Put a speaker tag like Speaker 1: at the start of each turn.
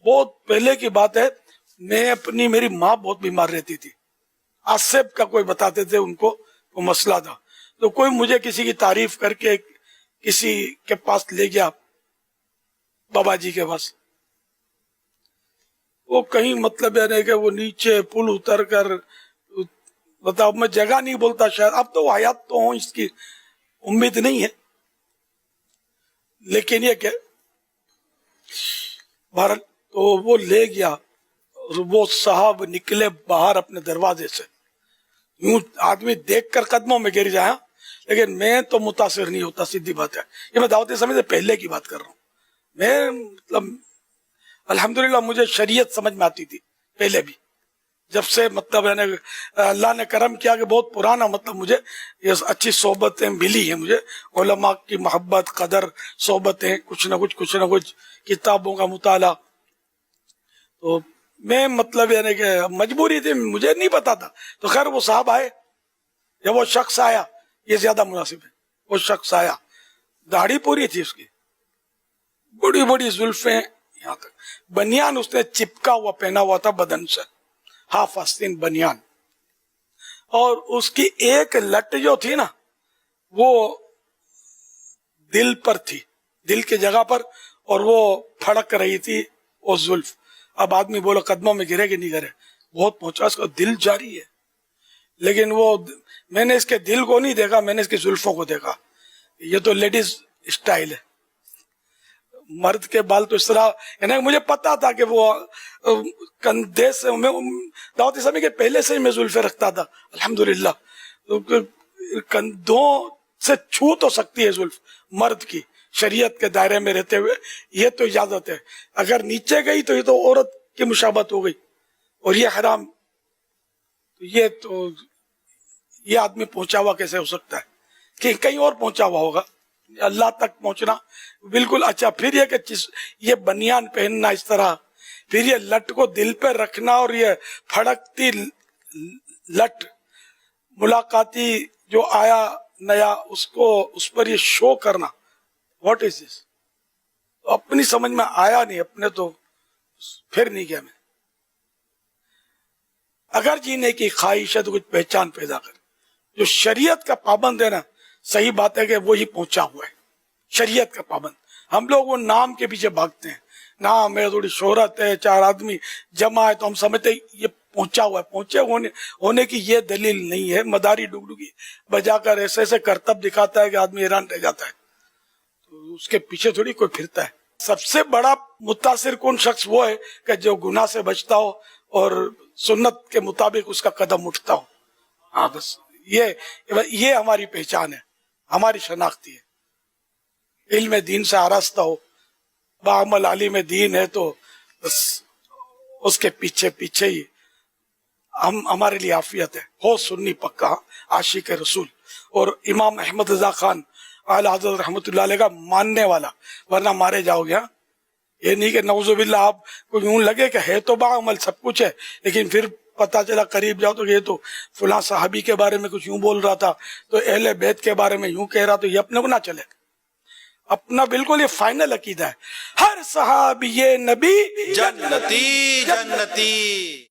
Speaker 1: بہت پہلے کی بات ہے، میری ماں بہت بیمار رہتی تھی، آصب کا کوئی بتاتے تھے ان کو وہ مسئلہ تھا، تو کوئی مجھے کسی کی تعریف کر کے کسی کے پاس لے گیا، بابا جی کے پاس. وہ کہیں مطلب ہے کہ وہ نیچے پل اتر کر، بتاؤ میں جگہ نہیں بولتا شاید، اب تو حیات تو ہوں، اس کی امید نہیں ہے، لیکن یہ کہ بہرحال تو وہ لے گیا، اور وہ صاحب نکلے باہر اپنے دروازے سے، یوں آدمی دیکھ کر قدموں میں گر جایا، لیکن میں تو متاثر نہیں ہوتا، سیدھی بات ہے. یہ میں دعوت اسلامی سے پہلے کی بات کر رہا ہوں. میں مطلب الحمدللہ مجھے شریعت سمجھ میں آتی تھی پہلے بھی، جب سے مطلب ہے نا اللہ نے کرم کیا کہ بہت پرانا مطلب مجھے یہ اچھی صحبتیں ملی ہیں، مجھے علماء کی محبت، قدر، صحبتیں، کچھ نہ کچھ کتابوں کا مطالعہ. تو میں مطلب یعنی کہ مجبوری تھی، مجھے نہیں پتا تھا. تو خیر وہ صاحب آئے، یا وہ شخص آیا، یہ زیادہ مناسب ہے، وہ شخص آیا، داڑھی پوری تھی اس کی، بڑی بڑی زلفیں یہاں تک، بنیان اس نے چپکا ہوا پہنا ہوا تھا بدن سے، ہاف آستین بنیان، اور اس کی ایک لٹ جو تھی نا وہ دل پر تھی، دل کی جگہ پر، اور وہ پھڑک رہی تھی وہ زلف. اب آدمی بولو قدموں میں گرے کہ نہیں گرے، بہت پہنچا، اس کا دل جاری ہے، لیکن وہ میں نے اس کے دل کو نہیں دیکھا، میں نے اس کی زلفوں کو دیکھا. یہ تو لیڈیز اسٹائل ہے، مرد کے بال تو اس طرح، یعنی مجھے پتا تھا کہ وہ کندھے سے، میں دعوت اسلامی کے پہلے سے ہی میں زلفیں رکھتا تھا الحمدللہ، کندھوں سے چھو تو سکتی ہے زلف مرد کی، شریعت کے دائرے میں رہتے ہوئے یہ تو اجازت ہے، اگر نیچے گئی تو یہ تو عورت کی مشابہت ہو گئی، اور یہ حرام. تو یہ آدمی پہنچا ہوا کیسے ہو سکتا ہے کہ کہیں اور پہنچا ہوا ہوگا، اللہ تک پہنچنا بالکل. اچھا پھر یہ کہ یہ بنیان پہننا اس طرح، پھر یہ لٹ کو دل پہ رکھنا، اور یہ پھڑکتی لٹ، ملاقاتی جو آیا نیا اس پر یہ شو کرنا، واٹ از دس؟ اپنی سمجھ میں آیا نہیں، اپنے تو پھر نہیں گیا میں. اگر جینے کی خواہش ہے تو کچھ پہچان پیدا کر، جو شریعت کا پابند ہے نا، صحیح بات ہے کہ وہی پہنچا ہوا ہے، شریعت کا پابند. ہم لوگ وہ نام کے پیچھے بھاگتے ہیں، نام ہے، تھوڑی شہرت ہے، چار آدمی جمع ہے تو ہم سمجھتے یہ پہنچا ہوا ہے. پہنچے ہونے کی یہ دلیل نہیں ہے. مداری ڈگڈگی بجا کر ایسے ایسے کرتب دکھاتا ہے کہ آدمی حیران رہ جاتا ہے، تو اس کے پیچھے تھوڑی کوئی پھرتا ہے. سب سے بڑا متاثر کن شخص وہ ہے کہ جو گناہ سے بچتا ہو اور سنت کے مطابق اس کا قدم اٹھتا ہو. ہاں بس یہ ہماری پہچان ہے، ہماری شناختی ہے. علم دین سے آراستہ ہو، بعمل عالم دین ہے، تو بس اس کے پیچھے ہی ہمارے لیے عافیت ہے. ہو سنی پکا، عاشق رسول، اور امام احمد رضا خان اعلی حضرت رحمت اللہ علیہ کا ماننے والا، ورنہ مارے جاؤ گے. یہ نہیں کہ نعوذ باللہ آپ کو یوں لگے کہ ہے تو بعمل سب کچھ ہے، لیکن پھر پتا چلا قریب جاؤ تو یہ تو فلاں صحابی کے بارے میں کچھ یوں بول رہا تھا، تو اہل بیت کے بارے میں یوں کہہ رہا، تو یہ اپنے کو نہ چلے. اپنا بالکل یہ فائنل عقیدہ ہے، ہر صحابی نبی
Speaker 2: جنتی جنتی.